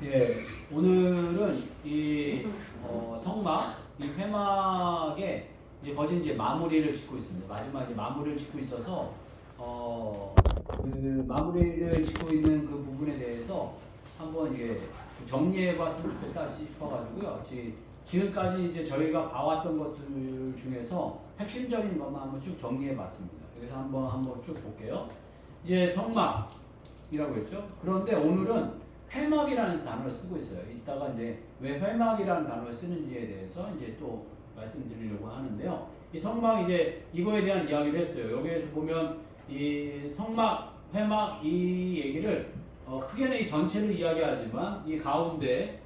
예, 오늘은 이 성막, 이 회막에 이제 거진 이제 마무리를 짓고 있습니다. 마지막에 마무리를 짓고 있어서 그 마무리를 짓고 있는 그 부분에 대해서 한번 이게 정리해봤으면 좋겠다 싶어가지고요. 지금까지 이제 저희가 봐왔던 것들 중에서 핵심적인 것만 한번 쭉 정리해봤습니다. 그래서 한번 쭉 볼게요. 이제 성막이라고 했죠. 그런데 오늘은 회막이라는 단어를 쓰고 있어요. 이따가 이제 왜 회막이라는 단어를 쓰는지에 대해서 이제 또 말씀드리려고 하는데요. 이 성막 이제 이거에 대한 이야기를 했어요. 여기에서 보면 이 성막, 회막 이 얘기를 크게는 이 전체를 이야기하지만 이 가운데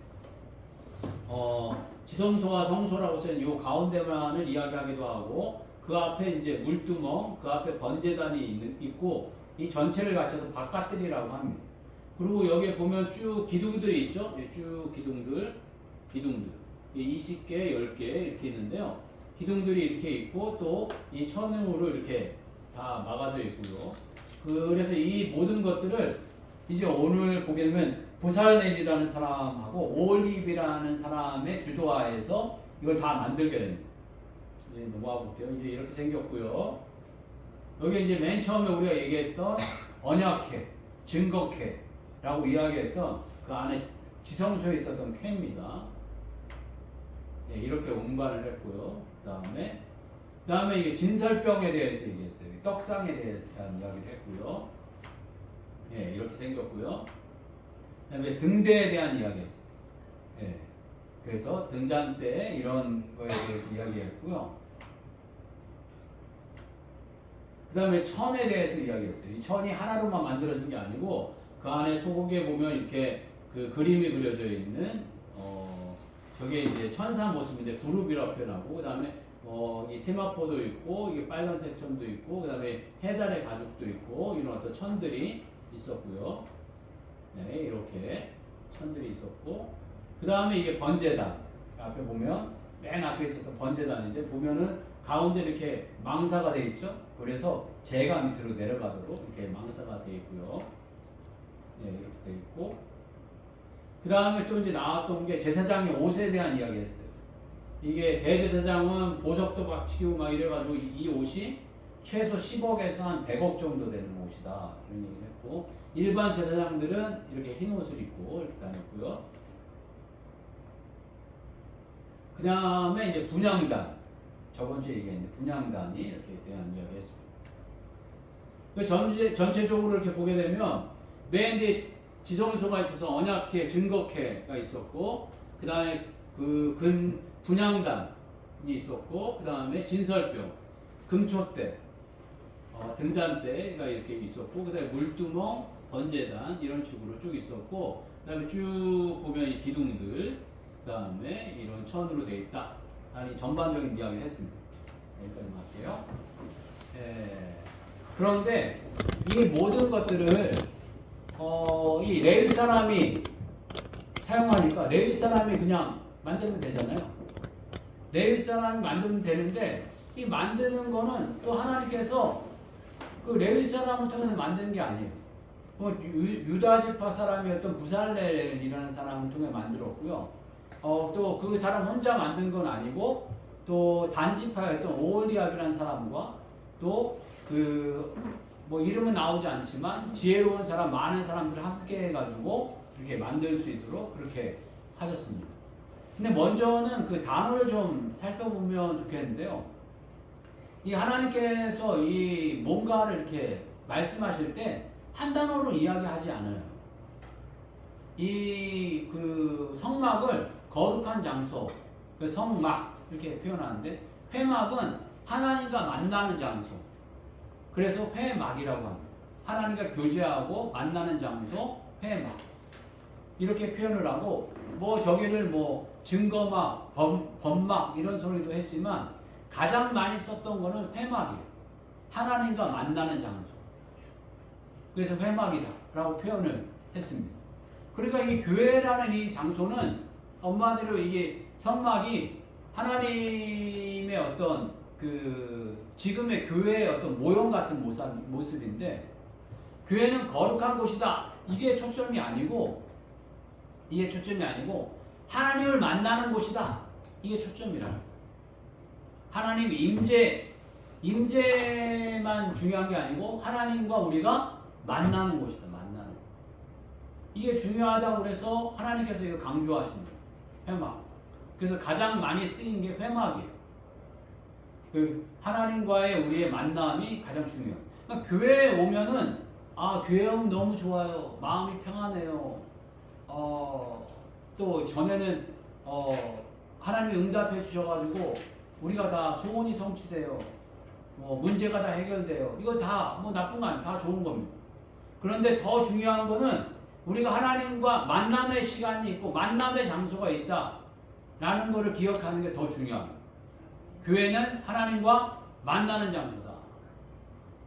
지성소와 성소라고 쓰는 이 가운데만을 이야기하기도 하고 그 앞에 이제 물두멍, 그 앞에 번제단이 있고 이 전체를 갖춰서 바깥들이라고 합니다. 그리고 여기에 보면 쭉 기둥들이 있죠? 쭉 기둥들 20개, 10개 이렇게 있는데요. 기둥들이 이렇게 있고 또 이 천으로 이렇게 다 막아져 있고요. 그래서 이 모든 것들을 이제 오늘 보게 되면 부살넬이라는 사람하고 오올립이라는 사람의 주도하에서 이걸 다 만들게 됩니다. 이제 넘어가 볼게요. 이제 이렇게 생겼고요. 여기 이제 맨 처음에 우리가 얘기했던 언약궤, 증거궤라고 이야기했던 그 안에 지성소에 있었던 궤입니다. 네, 이렇게 운반을 했고요. 그 다음에 이게 진설병에 대해서 얘기했어요. 떡상에 대한 이야기를 했고요. 네, 이렇게 생겼고요. 그 다음에 등대에 대한 이야기했어요. 네, 그래서 등잔대 이런 거에 대해서 이야기했고요. 그 다음에 천에 대해서 이야기했어요. 이 천이 하나로만 만들어진 게 아니고 그 안에 소국에 보면 이렇게 그 그림이 그려져 있는 저게 이제 천사 모습인데 그룹이라고 표현하고 그 다음에 이 세마포도 있고 이게 빨간색 천도 있고 그 다음에 해달의 가죽도 있고 이런 어떤 천들이 있었고요. 네, 이렇게 천들이 있었고 그 다음에 이게 번제단 앞에 보면 맨 앞에 있었던 번제단인데 보면은 가운데 이렇게 망사가 되어 있죠. 그래서 재가 밑으로 내려가도록 이렇게 망사가 되어 있고요. 네, 이렇게 되어 있고 그 다음에 또 이제 나왔던 게 제사장의 옷에 대한 이야기였어요. 이게 대제사장은 보석도 박치기고 막 이래가지고 이 옷이 최소 10억에서 한 100억 정도 되는 옷이다 이런 얘기를 했고 일반 제사장들은 이렇게 흰 옷을 입고 이렇게 다녔고요. 그 다음에 이제 분향단 저번 주에 얘기했는데 분향단이 이렇게 대한 이야기했습니다. 전체적으로 이렇게 보게 되면 맨 뒤에 지성소가 있어서 언약궤, 증거궤가 있었고 그 다음에 그 분향단이 있었고 그 다음에 진설병, 금초대, 등잔대가 이렇게 있었고 그 다음에 물두멍, 번제단 이런 식으로 쭉 있었고 그 다음에 쭉 보면 이 기둥들 그 다음에 이런 천으로 되어 있다. 아니 전반적인 이야기를 했습니다. 여기까지만 할게요. 그런데 이 모든 것들을 이 레위 사람이 사용하니까 레위 사람이 그냥 만들면 되잖아요. 레위 사람이 만들면 되는데 이 만드는 거는 또 하나님께서 그 레위 사람을 통해서 만드는 게 아니에요. 유다 지파 사람이었던 부살렐이라는 사람을 통해 만들었고요. 또 그 사람 혼자 만든 건 아니고 또 단지파였던 오홀리압이라는 사람과 또 뭐 이름은 나오지 않지만 지혜로운 사람 많은 사람들을 함께 해가지고 이렇게 만들 수 있도록 그렇게 하셨습니다. 근데 먼저는 그 단어를 좀 살펴보면 좋겠는데요. 이 하나님께서 이 뭔가를 이렇게 말씀하실 때 한 단어로 이야기하지 않아요. 이 그 성막을 거룩한 장소, 그 성막 이렇게 표현하는데 회막은 하나님과 만나는 장소. 그래서 회막이라고 합니다. 하나님과 교제하고 만나는 장소, 회막. 이렇게 표현을 하고, 저기를 증거막, 범막 이런 소리도 했지만, 가장 많이 썼던 거는 회막이에요. 하나님과 만나는 장소. 그래서 회막이다라고 표현을 했습니다. 그러니까 이 교회라는 이 장소는 엄마대로 이게 성막이 하나님의 어떤 지금의 교회의 어떤 모형 같은 모습인데 교회는 거룩한 곳이다. 이게 초점이 아니고 이게 초점이 아니고 하나님을 만나는 곳이다. 이게 초점이라는 거예요. 하나님 임재만 중요한 게 아니고 하나님과 우리가 만나는 곳이다. 만나는 곳. 이게 중요하다고 그래서 하나님께서 이거 강조하시는 거예요. 회막. 그래서 가장 많이 쓰인 게 회막이에요. 그 하나님과의 우리의 만남이 가장 중요해요. 그러니까 교회에 오면은 교회 오면 너무 좋아요. 마음이 평안해요. 또 전에는 하나님이 응답해 주셔가지고 우리가 다 소원이 성취돼요. 문제가 다 해결돼요. 이거 다 나쁜 거 아니에요. 다 좋은 겁니다. 그런데 더 중요한 거는 우리가 하나님과 만남의 시간이 있고 만남의 장소가 있다라는 것을 기억하는 게 더 중요합니다. 교회는 하나님과 만나는 장소다.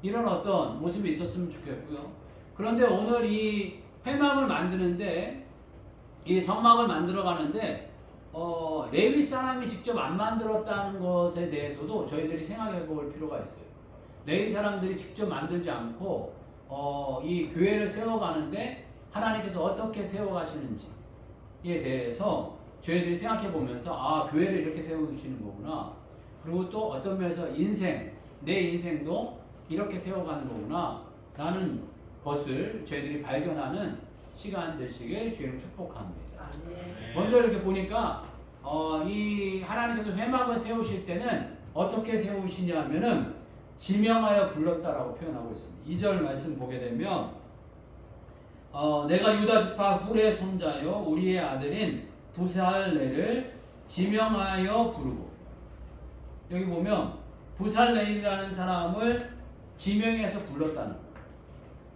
이런 어떤 모습이 있었으면 좋겠고요. 그런데 오늘 이 회막을 만드는데 이 성막을 만들어 가는데 레위 사람이 직접 안 만들었다는 것에 대해서도 저희들이 생각해 볼 필요가 있어요. 레위 사람들이 직접 만들지 않고 이 교회를 세워가는데 하나님께서 어떻게 세워가시는지에 대해서 저희들이 생각해 보면서 교회를 이렇게 세우시는 거구나. 그리고 또 어떤 면에서 내 인생도 이렇게 세워가는 거구나 라는 것을 저희들이 발견하는 시간 되시길 주님 축복합니다. 먼저 이렇게 보니까 이 하나님께서 회막을 세우실 때는 어떻게 세우시냐면은 지명하여 불렀다라고 표현하고 있습니다. 2절 말씀 보게 되면 내가 유다 지파 훌의 손자요 우리의 아들인 부살레를 지명하여 부르고, 여기 보면 부살레이라는 사람을 지명해서 불렀다는 거예요.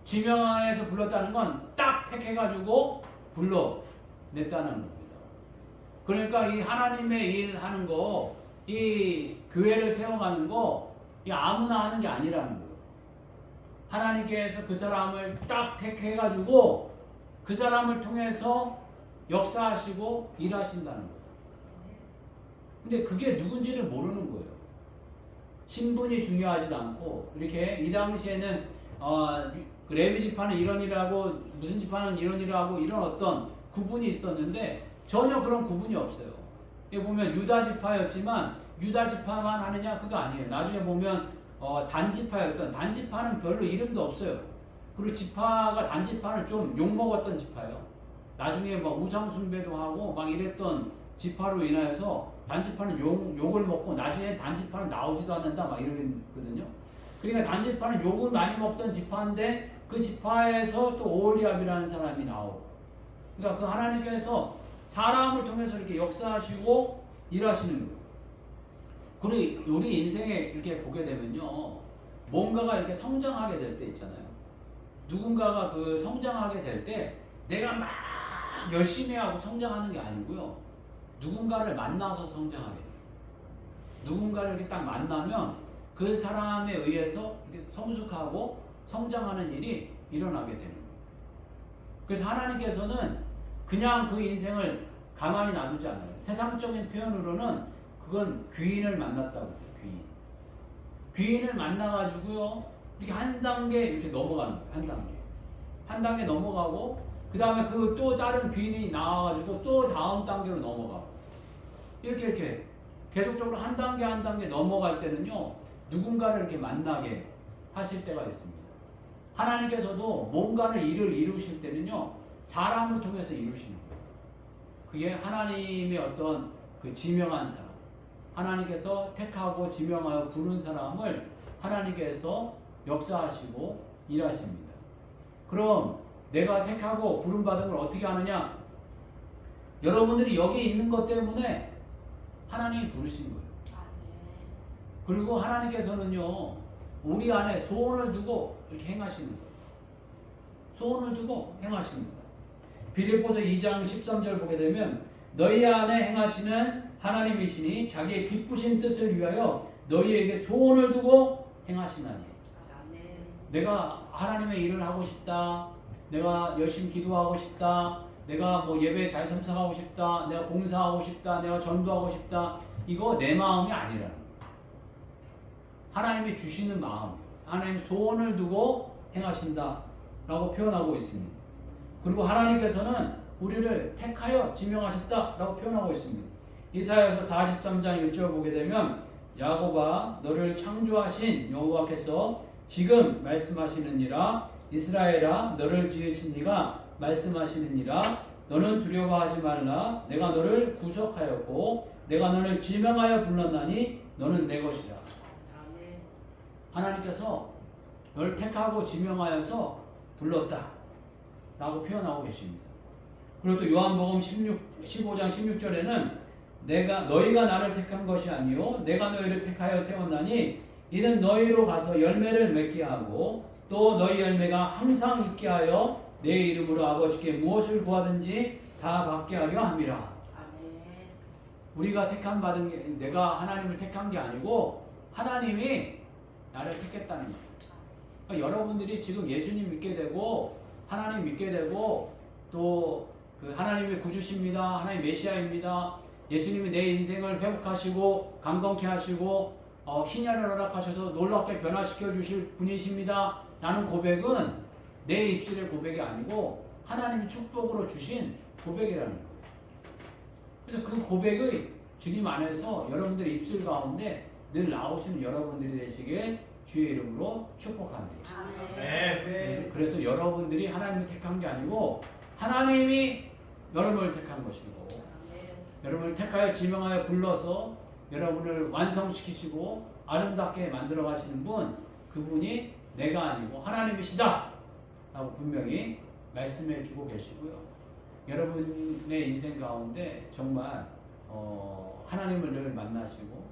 지명해서 불렀다는 건 딱 택해가지고 불러냈다는 겁니다. 그러니까 이 하나님의 일 하는 거, 이 교회를 세워가는 거, 이 아무나 하는 게 아니라는 거예요. 하나님께서 그 사람을 딱 택해가지고 그 사람을 통해서 역사하시고 일하신다는 거예요. 근데 그게 누군지를 모르는 거예요. 신분이 중요하지도 않고, 이렇게 이 당시에는 레위 지파는 이런 일을 하고 무슨 지파는 이런 일을 하고 이런 어떤 구분이 있었는데 전혀 그런 구분이 없어요. 여기 보면 유다 지파였지만 유다 지파만 하느냐 그거 아니에요. 나중에 보면 단지파는 별로 이름도 없어요. 그리고 지파가 단지파는 좀 욕먹었던 지파예요. 나중에 우상 숭배도 하고 막 이랬던 지파로 인하여서 단지파는 욕을 먹고 나중에 단지파는 나오지도 않는다 막 이러거든요. 그러니까 단지파는 욕을 많이 먹던 지파인데 그 지파에서 또 오홀리압이라는 사람이 나오고, 그러니까 그 하나님께서 사람을 통해서 이렇게 역사하시고 일하시는 거예요. 그리고 우리 인생에 이렇게 보게 되면요, 뭔가가 이렇게 성장하게 될 때 있잖아요. 누군가가 그 성장하게 될 때 내가 막 열심히 하고 성장하는 게 아니고요, 누군가를 만나서 성장하게 돼요. 누군가를 이렇게 딱 만나면 그 사람에 의해서 이렇게 성숙하고 성장하는 일이 일어나게 되는 거예요. 그래서 하나님께서는 그냥 그 인생을 가만히 놔두지 않아요. 세상적인 표현으로는 그건 귀인을 만났다고 해요. 귀인을 만나가지고요, 이렇게 한 단계 이렇게 넘어가는 거예요. 한 단계 넘어가고, 그 다음에 그 또 다른 귀인이 나와가지고 또 다음 단계로 넘어가고, 이렇게 계속적으로 한 단계 넘어갈 때는요, 누군가를 이렇게 만나게 하실 때가 있습니다. 하나님께서도 뭔가를 일을 이루실 때는요, 사람을 통해서 이루시는 거예요. 그게 하나님의 어떤 그 지명한 사람, 하나님께서 택하고 지명하여 부른 사람을 하나님께서 역사하시고 일하십니다. 그럼 내가 택하고 부름받은 걸 어떻게 하느냐? 여러분들이 여기 있는 것 때문에 하나님이 부르신 거예요. 그리고 하나님께서는요, 우리 안에 소원을 두고 이렇게 행하시는 거예요. 소원을 두고 행하십니다. 빌립보서 2장 13절 보게 되면 너희 안에 행하시는 하나님이시니 자기의 기쁘신 뜻을 위하여 너희에게 소원을 두고 행하시나니. 내가 하나님의 일을 하고 싶다, 내가 열심히 기도하고 싶다, 내가 예배에 잘 참석하고 싶다, 내가 봉사하고 싶다, 내가 전도하고 싶다, 이거 내 마음이 아니라는 거예요. 하나님이 주시는 마음, 하나님 소원을 두고 행하신다 라고 표현하고 있습니다. 그리고 하나님께서는 우리를 택하여 지명하셨다라고 표현하고 있습니다. 이사야서 43장 1절 보게 되면 야곱아 너를 창조하신 여호와께서 지금 말씀하시느니라 이스라엘아 너를 지으신 이가 말씀하시느니라 너는 두려워하지 말라 내가 너를 구속하였고 내가 너를 지명하여 불렀나니 너는 내 것이라. 하나님께서 너를 택하고 지명하여서 불렀다 라고 표현하고 계십니다. 그리고 또 요한복음 15장 16절에는 너희가 나를 택한 것이 아니요 내가 너희를 택하여 세웠나니 이는 너희로 가서 열매를 맺게 하고 또 너희 열매가 항상 있게 하여 내 이름으로 아버지께 무엇을 구하든지 다 받게 하려 함이라. 우리가 택함 받은 게 내가 하나님을 택한 게 아니고 하나님이 나를 택했다는 거예요. 그러니까 여러분들이 지금 예수님 믿게 되고 하나님 믿게 되고 또 그 하나님이 구주십니다. 하나님 메시아입니다. 예수님이 내 인생을 회복하시고 강건케 하시고 희년을 허락하셔서 놀랍게 변화시켜 주실 분이십니다. 라는 고백은 내 입술의 고백이 아니고 하나님이 축복으로 주신 고백이라는 거예요. 그래서 그 고백의 주님 안에서 여러분들의 입술 가운데 늘 나오시는 여러분들이 되시길 주의 이름으로 축복합니다. 네. 그래서 여러분들이 하나님을 택한 게 아니고 하나님이 여러분을 택한 것이고 여러분을 택하여 지명하여 불러서 여러분을 완성시키시고 아름답게 만들어 가시는 분 그분이 내가 아니고 하나님이시다 라고 분명히 말씀해 주고 계시고요. 여러분의 인생 가운데 정말 하나님을 늘 만나시고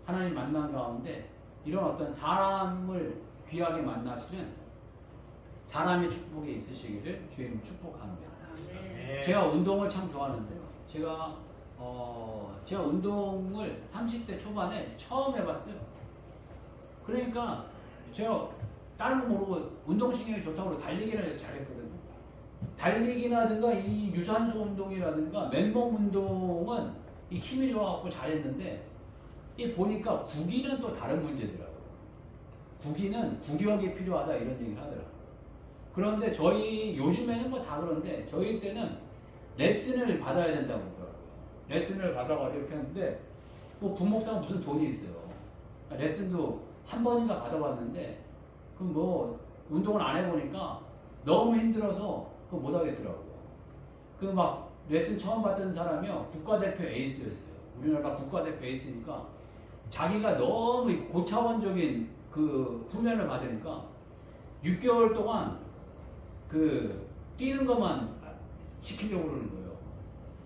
하나님 만난 가운데 이런 어떤 사람을 귀하게 만나시는 사람의 축복이 있으시기를 주님 축복합니다. 제가 운동을 참 좋아하는데요. 제가 운동을 30대 초반에 처음 해봤어요. 그러니까 제가 다른 거 모르고 운동신경이 좋다고 달리기를 잘했거든요. 달리기라든가 이 유산소 운동이라든가 맨몸 운동은 이 힘이 좋아갖고 잘했는데 이 보니까 구기는 또 다른 문제더라고요. 구기는 구력이 필요하다 이런 얘기를 하더라고요. 그런데 저희 요즘에는 뭐 다 그런데 저희 때는 레슨을 받아야 된다고 그러더라고요. 레슨을 받아가지고 이렇게 하는데 뭐 부목사가 무슨 돈이 있어요. 레슨도 한 번인가 받아봤는데 그 뭐 운동을 안 해보니까 너무 힘들어서 그거 못 하겠더라고요. 그 막 레슨 처음 받은 사람이요 국가대표 에이스였어요. 우리나라 국가대표 에이스니까 자기가 너무 고차원적인 그 훈련을 받으니까 6개월 동안 그 뛰는 것만 시키려고 그러는 거예요.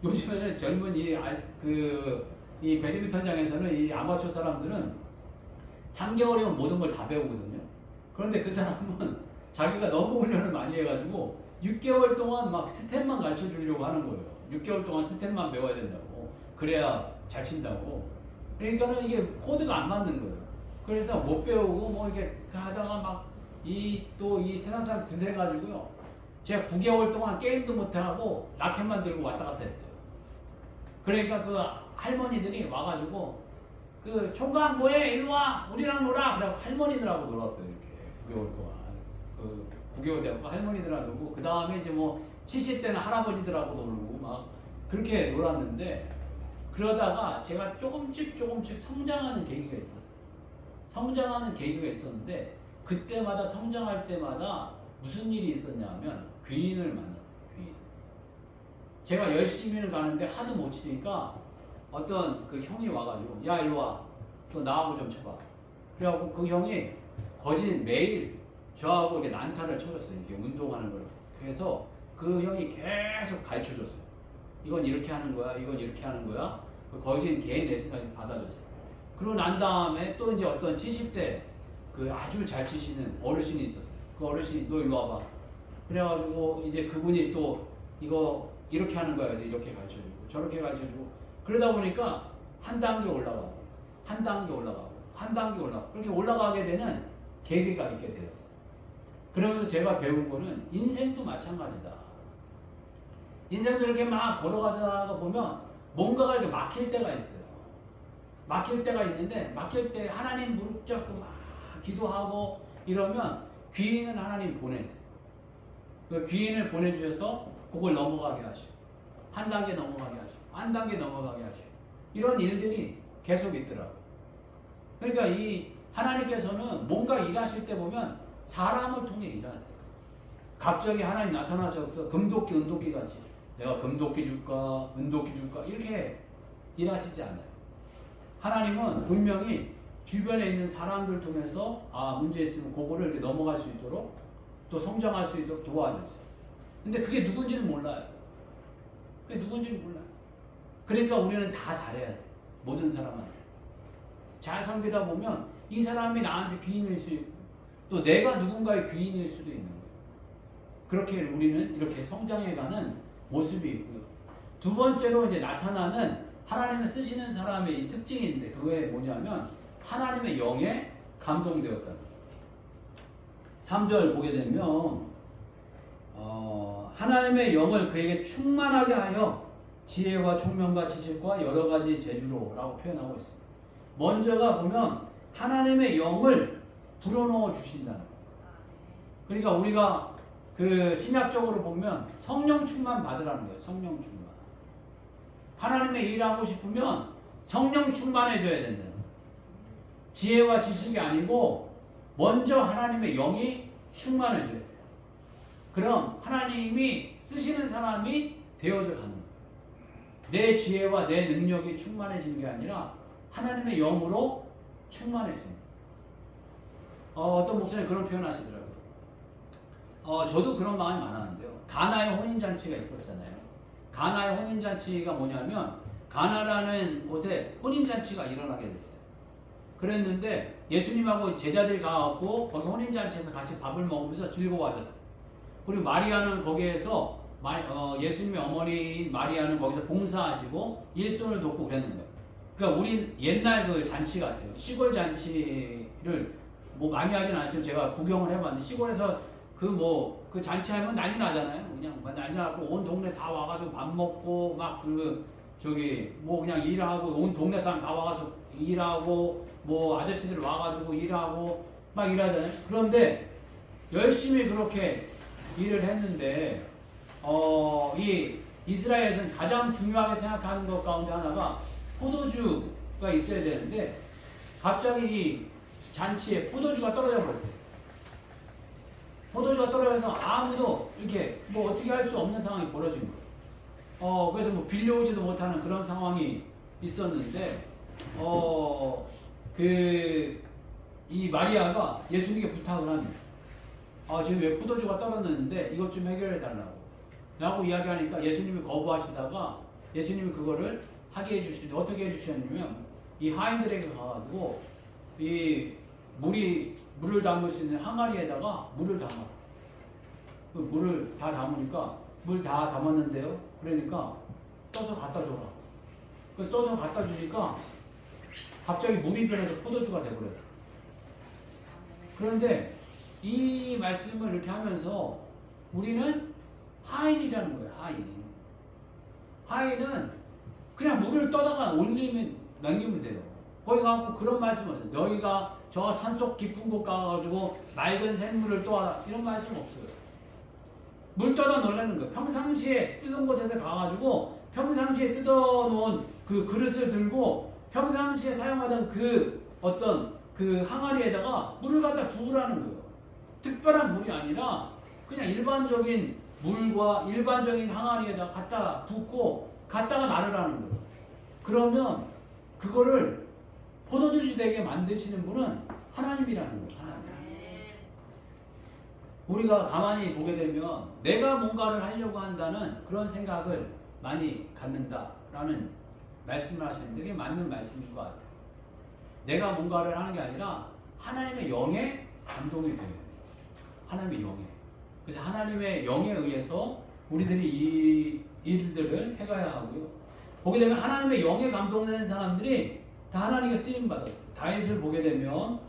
요즘에는 젊은 이 배드민턴장에서는 이 아마추어 사람들은 3개월이면 모든 걸 다 배우거든요. 그런데 그 사람은 자기가 너무 훈련을 많이 해가지고 6개월 동안 막 스텝만 가르쳐 주려고 하는 거예요. 6개월 동안 스텝만 배워야 된다고. 그래야 잘 친다고. 그러니까는 이게 코드가 안 맞는 거예요. 그래서 못 배우고 뭐 이렇게 하다가 막 이 세상 사람 드세가지고요. 제가 9개월 동안 게임도 못하고 라켓만 들고 왔다 갔다 했어요. 그러니까 그 할머니들이 와가지고 그 총각 뭐해? 일로 와! 우리랑 놀아! 그래갖고 할머니들하고 놀았어요. 이렇게 9개월 동안. 그 9개월 돼갖고 할머니들하고 놀고 그 다음에 이제 뭐 70대는 할아버지들하고 놀고 막 그렇게 놀았는데 그러다가 제가 조금씩 성장하는 계기가 있었어요. 성장하는 계기가 있었는데 그때마다 성장할 때마다 무슨 일이 있었냐면 귀인을 만났어요. 귀인. 제가 열심히는 가는데 하도 못 치니까 어떤 그 형이 와가지고 야 일로 와. 너 나하고 좀 쳐봐. 그래갖고 그 형이 거진 매일 저하고 이렇게 난타를 쳐줬어요. 이렇게 운동하는 걸. 그래서 그 형이 계속 가르쳐줬어요. 이건 이렇게 하는 거야. 이건 이렇게 하는 거야. 거진 개인 레슨까지 받아줬어요. 그러고 난 다음에 또 이제 어떤 70대 그 아주 잘 치시는 어르신이 있었어요. 그 어르신이 너 일로 와봐. 그래가지고 이제 그분이 또 이거 이렇게 하는 거야. 그래서 이렇게 가르쳐주고 저렇게 가르쳐주고 그러다 보니까 한 단계 올라가고 한 단계 올라가고 한 단계 올라가고 그렇게 올라가게 되는 계기가 있게 되었어요. 그러면서 제가 배운 거는 인생도 마찬가지다. 인생도 이렇게 막 걸어가다가 보면 뭔가가 이렇게 막힐 때가 있어요. 막힐 때가 있는데 막힐 때 하나님 무릎 꿇고 막 기도하고 이러면 귀인은 하나님 보냈어요. 그 귀인을 보내주셔서 그걸 넘어가게 하시고 한 단계 넘어가게 하시고 한 단계 넘어가게 하시고 이런 일들이 계속 있더라고요. 그러니까 이 하나님께서는 뭔가 일하실 때 보면 사람을 통해 일하세요. 갑자기 하나님 나타나셔서 금도끼 은도끼 같이 내가 금도끼 줄까 은도끼 줄까 이렇게 일하시지 않아요. 하나님은 분명히 주변에 있는 사람들 통해서 문제 있으면 그거를 이렇게 넘어갈 수 있도록 또 성장할 수 있도록 도와주세요. 근데 그게 누군지는 몰라요. 그게 누군지는 몰라요. 그러니까 우리는 다 잘해야 돼. 모든 사람한테. 잘 섬기다 보면 이 사람이 나한테 귀인일 수 있고 또 내가 누군가의 귀인일 수도 있는 거예요. 그렇게 우리는 이렇게 성장해가는 모습이 있고요. 두 번째로 이제 나타나는 하나님을 쓰시는 사람의 이 특징인데 그게 뭐냐면 하나님의 영에 감동되었다는 거예요. 3절 보게 되면 하나님의 영을 그에게 충만하게 하여 지혜와 총명과 지식과 여러 가지 재주로 라고 표현하고 있습니다. 먼저가 보면 하나님의 영을 불어넣어 주신다는 거예요. 그러니까 우리가 그 신약적으로 보면 성령 충만 받으라는 거예요. 성령 충만. 하나님의 일하고 싶으면 성령 충만해져야 된다는 거예요. 지혜와 지식이 아니고 먼저 하나님의 영이 충만해져야 돼요. 그럼 하나님이 쓰시는 사람이 되어져 가는 거예요. 내 지혜와 내 능력이 충만해지는 게 아니라 하나님의 영으로 충만해지는 거예요. 어떤 목사님 그런 표현 하시더라고요. 저도 그런 마음이 많았는데요. 가나의 혼인잔치가 있었잖아요. 가나의 혼인잔치가 뭐냐면 가나라는 곳에 혼인잔치가 일어나게 됐어요. 그랬는데 예수님하고 제자들이 가갖고 거기 혼인잔치에서 같이 밥을 먹으면서 즐거워하셨어요. 그리고 마리아는 거기에서 예수님의 어머니인 마리아는 거기서 봉사하시고 일손을 돕고 그랬는 거예요. 그러니까 우리 옛날 그 잔치 같아요. 시골 잔치를 뭐 많이 하진 않지만 제가 구경을 해봤는데 시골에서 그 잔치하면 난리 나잖아요. 그냥 난리 나고 온 동네 다 와가지고 밥 먹고 막 그냥 일하고 온 동네 사람 다 와가지고 일하고 뭐 아저씨들 와가지고 일하고 막 일하잖아요. 그런데 열심히 그렇게 일을 했는데 이 이스라엘에서는 가장 중요하게 생각하는 것 가운데 하나가 포도주가 있어야 되는데 갑자기 이 잔치에 포도주가 떨어져 버렸대요. 포도주가 떨어져서 아무도 이렇게 뭐 어떻게 할 수 없는 상황이 벌어진 거예요. 그래서 뭐 빌려오지도 못하는 그런 상황이 있었는데 이 마리아가 예수님께 부탁을 합니다. 지금 왜 포도주가 떨어졌는데 이것 좀 해결해 달라고 라고 이야기하니까 예수님이 거부하시다가 예수님이 그거를 하게 해주시는데 어떻게 해주셨냐면 이 하인들에게 가가지고 이 물을 담을 수 있는 항아리에다가 물을 담아. 그 물을 다 담으니까 물 다 담았는데요. 그러니까 떠서 갖다 줘라. 그 떠서 갖다 주니까 갑자기 물이 변해서 포도주가 돼버렸어. 그런데 이 말씀을 이렇게 하면서 우리는 하인이라는 거예요. 하인은 그냥 물을 떠다가 올리면 남기면 돼요. 거기 가고 그런 말씀 없어요. 너희가 저 산속 깊은 곳 가가지고 맑은 샘물을 떠와라 이런 말씀 없어요. 물 떠다 놀라는 거예요. 평상시에 뜨던 곳에서 가가지고 평상시에 뜯어놓은 그 그릇을 들고 평상시에 사용하던 그 어떤 그 항아리에다가 물을 갖다 부으라는 거예요. 특별한 물이 아니라 그냥 일반적인 물과 일반적인 항아리에다 갖다 붓고 갖다가 나르라는 거예요. 그러면 그거를 포도주지 되게 만드시는 분은 하나님이라는 거예요. 하나님. 우리가 가만히 보게 되면 내가 뭔가를 하려고 한다는 그런 생각을 많이 갖는다라는 말씀을 하시는데 그게 맞는 말씀인 것 같아요. 내가 뭔가를 하는 게 아니라 하나님의 영에 감동이 돼요. 하나님의 영에. 그래서 하나님의 영에 의해서 우리들이 이 일들을 해가야 하고요. 보게 되면 하나님의 영에 감동된 사람들이 다 하나님께 쓰임 받았어요. 다윗을 보게 되면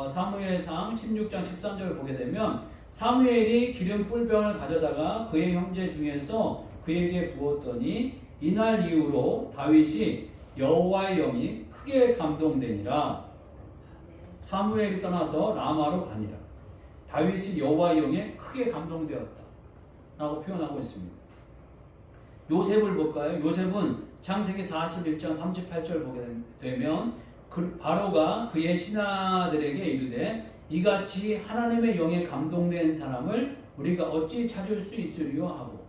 사무엘상 16장 13절을 보게 되면 사무엘이 기름 뿔병을 가져다가 그의 형제 중에서 그에게 부었더니 이날 이후로 다윗이 여호와의 영이 크게 감동되니라. 사무엘이 떠나서 라마로 가니라. 다윗이 여호와의 영에 크게 감동되었다 라고 표현하고 있습니다. 요셉을 볼까요? 요셉은 창세기 41장 38절 보게 되면 바로가 그의 신하들에게 이르되 이같이 하나님의 영에 감동된 사람을 우리가 어찌 찾을 수 있으리요 하고,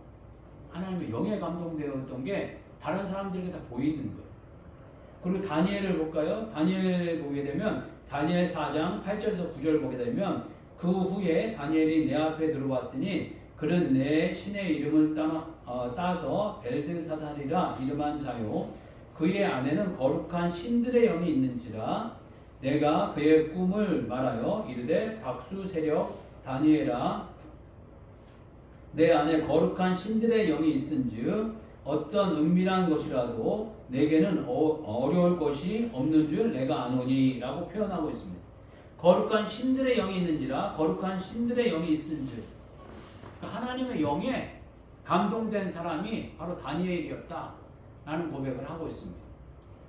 하나님의 영에 감동되었던 게 다른 사람들에게 다 보이는 거예요. 그리고 다니엘을 볼까요? 다니엘 보게 되면 다니엘 4장 8절에서 9절 보게 되면 그 후에 다니엘이 내 앞에 들어왔으니 그는 내 신의 이름을 따서 벨드사살이라 이름한 자요 그의 안에는 거룩한 신들의 영이 있는지라 내가 그의 꿈을 말하여 이르되 박수 세력 다니엘아 내 안에 거룩한 신들의 영이 있은즉 어떤 은밀한 것이라도 내게는 어려울 것이 없는 줄 내가 아노니 라고 표현하고 있습니다. 거룩한 신들의 영이 있는지라 거룩한 신들의 영이 있은즉, 그러니까 하나님의 영에 감동된 사람이 바로 다니엘이었다 라는 고백을 하고 있습니다.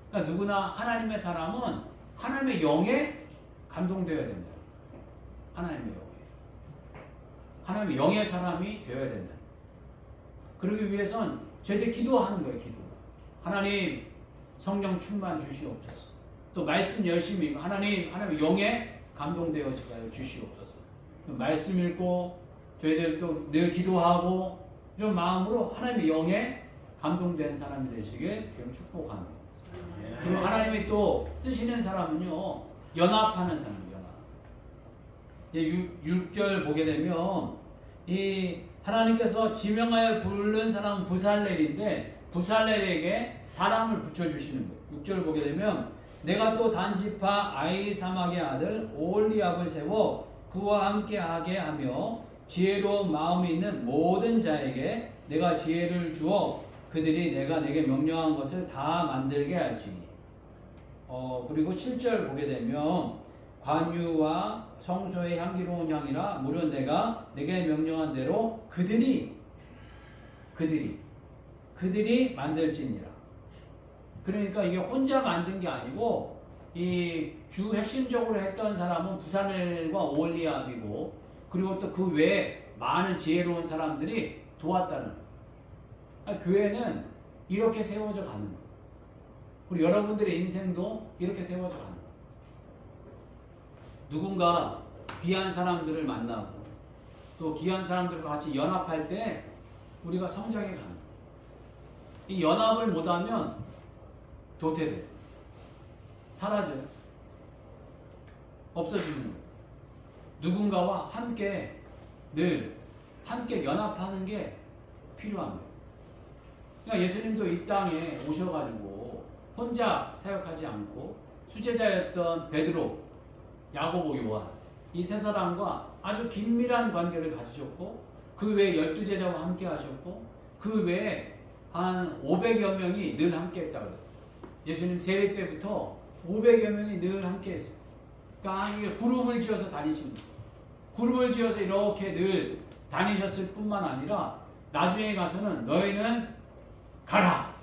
그러니까 누구나 하나님의 사람은 하나님의 영에 감동되어야 된다. 하나님의 영에. 하나님의 영의 사람이 되어야 된다. 그러기 위해선 저희들이 기도하는 거예요. 기도. 하나님 성령 충만 주시옵소서. 또 말씀 열심히 읽고 하나님의 영에 감동되어 주시옵소서. 말씀 읽고 저희들 또 늘 기도하고 이런 마음으로 하나님의 영에 감동된 사람이 되시길 주님 축복합니다. 그리고 하나님이 또 쓰시는 사람은요 연합하는 사람이에요. 연합. 6절 보게 되면 이 하나님께서 지명하여 부른 사람은 부살렐인데 부살렐에게 사람을 붙여주시는 거예요. 6절 보게 되면 내가 또 단지파 아히사막의 아들 오홀리압을 세워 그와 함께하게 하며 지혜로운 마음이 있는 모든 자에게 내가 지혜를 주어 그들이 내가 내게 명령한 것을 다 만들게 할지니. 그리고 7절 보게 되면 관유와 성소의 향기로운 향이라 무릇 내가 내게 명령한 대로 그들이 만들지니라. 그러니까 이게 혼자 만든 게 아니고 이 주 핵심적으로 했던 사람은 부살렐과 오홀리압이고 그리고 또 그 외에 많은 지혜로운 사람들이 도왔다는. 교회는 이렇게 세워져 가는 거예요. 그리고 여러분들의 인생도 이렇게 세워져 가는 거예요. 누군가 귀한 사람들을 만나고 또 귀한 사람들과 같이 연합할 때 우리가 성장해 가는 거예요. 이 연합을 못하면 도태돼요. 사라져요. 없어지는 거예요. 누군가와 함께 늘 함께 연합하는 게 필요합니다. 그러니까 예수님도 이 땅에 오셔가지고 혼자 사역하지 않고 수제자였던 베드로, 야고보, 요한 이 세 사람과 아주 긴밀한 관계를 가지셨고 그 외에 12제자와 함께 하셨고 그 외에 한 500여 명이 늘 함께 했다고 그랬어요. 예수님 세례 때부터 500여 명이 늘 함께 했어요. 그러니까 그룹을 지어서 다니신 거예요. 그룹을 지어서 이렇게 늘 다니셨을 뿐만 아니라 나중에 가서는 너희는 가라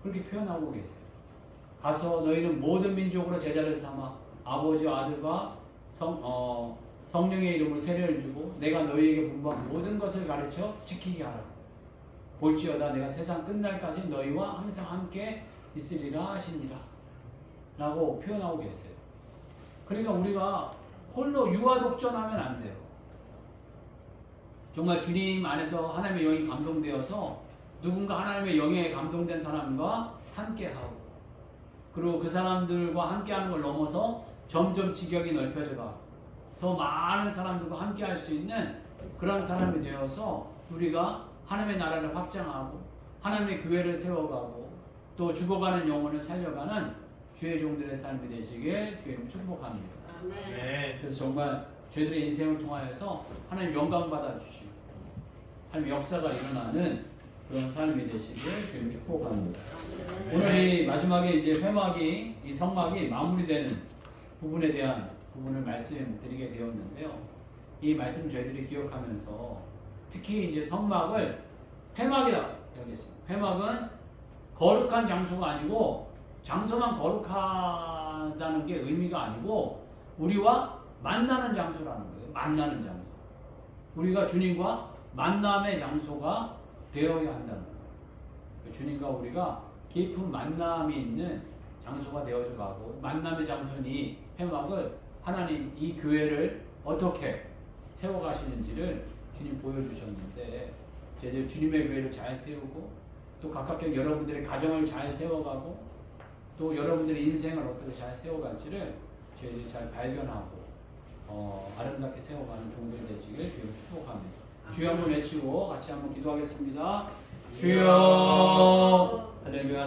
그렇게 표현하고 계세요. 가서 너희는 모든 민족으로 제자를 삼아 아버지와 아들과 성령의 이름으로 세례를 주고 내가 너희에게 분부한 모든 것을 가르쳐 지키게 하라. 볼지어다 내가 세상 끝날까지 너희와 항상 함께 있으리라 하시니라 라고 표현하고 계세요. 그러니까 우리가 홀로 유아독전하면 안 돼요. 정말 주님 안에서 하나님의 영이 감동되어서 누군가 하나님의 영에 감동된 사람과 함께하고 그리고 그 사람들과 함께하는 걸 넘어서 점점 지경이 넓혀져 가고 더 많은 사람들과 함께할 수 있는 그런 사람이 되어서 우리가 하나님의 나라를 확장하고 하나님의 교회를 세워가고 또 죽어가는 영혼을 살려가는 주의 종들의 삶이 되시길 주님 축복합니다. 네. 그래서 정말 저희들의 인생을 통하여서 하나님 영광 받아 주시고 하나님 역사가 일어나는 그런 삶이 되시길 주님 축복합니다. 오늘 이 마지막에 이제 회막이 이 성막이 마무리되는 부분에 대한 부분을 말씀드리게 되었는데요. 이 말씀 저희들이 기억하면서 특히 이제 성막을 회막이라고 여기겠습니다. 회막은 거룩한 장소가 아니고 장소만 거룩하다는 게 의미가 아니고 우리와 만나는 장소라는 거예요. 만나는 장소. 우리가 주님과 만남의 장소가 되어야 한다는 거예요. 주님과 우리가 깊은 만남이 있는 장소가 되어져 가고, 만남의 장소니 회막을 하나님 이 교회를 어떻게 세워가시는지를 주님 보여주셨는데, 이제 주님의 교회를 잘 세우고 또 가깝게 여러분들의 가정을 잘 세워가고 또 여러분들의 인생을 어떻게 잘 세워갈지를 저희들이 잘 발견하고 아름답게 세워가는 종들 되시길 주여 축복합니다. 주여 한번 외치고 같이 한번 기도하겠습니다. 주여. 할렐루야.